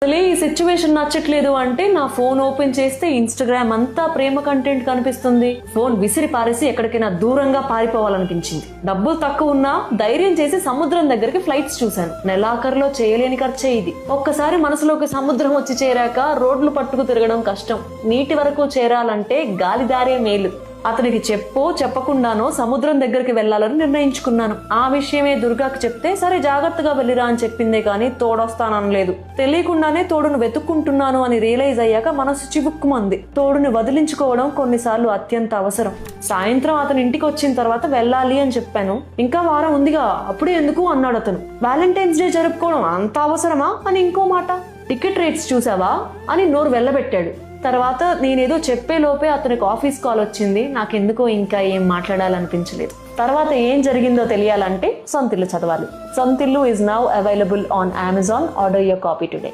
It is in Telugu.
అసలే ఈ సిచ్యువేషన్ నచ్చట్లేదు అంటే నా ఫోన్ ఓపెన్ చేస్తే ఇన్స్టాగ్రామ్ అంతా ప్రేమ కంటెంట్ కనిపిస్తుంది. ఫోన్ విసిరి పారేసి ఎక్కడికైనా దూరంగా పారిపోవాలనిపించింది. డబ్బులు తక్కువ ఉన్నా ధైర్యం చేసి సముద్రం దగ్గరికి ఫ్లైట్స్ చూశాను. నెలాఖరులో చేయలేని ఖర్చే ఇది. ఒక్కసారి మనసులోకి సముద్రం వచ్చి చేరాక రోడ్లు పట్టుకు తిరగడం కష్టం. నీటి వరకు చేరాలంటే గాలిదారే మేలు. అతనికి చెప్పకుండానో సముద్రం దగ్గరికి వెళ్లాలని నిర్ణయించుకున్నాను. ఆ విషయమే దుర్గాకి చెప్తే సరే జాగ్రత్తగా వెళ్ళిరా అని చెప్పిందే కానీ తోడొస్తాననలేదు. తెలియకుండానే తోడును వెతుక్కుంటున్నాను అని రియలైజ్ అయ్యాక మనసు చివుక్కుమంది. తోడుని వదిలించుకోవడం కొన్నిసార్లు అత్యంత అవసరం. సాయంత్రం అతని ఇంటికి వచ్చిన తర్వాత వెళ్ళాలి అని చెప్పాను. ఇంకా వారం ఉందిగా అప్పుడే ఎందుకు అన్నాడు అతను. వ్యాలంటైన్స్ డే జరుపుకోవడం అంత అవసరమా అని ఇంకో మాట. టికెట్ రేట్స్ చూసావా అని నోరు వెళ్ళబెట్టాడు. తర్వాత నేనేదో చెప్పే లోపే అతనికి ఆఫీస్ కాల్ వచ్చింది. నాకెందుకో ఇంకా ఏం మాట్లాడాలనిపించలేదు. తర్వాత ఏం జరిగిందో తెలియాలంటే సొంతిల్లు చదవాలి. Sontillu is now available on Amazon. Order your copy today.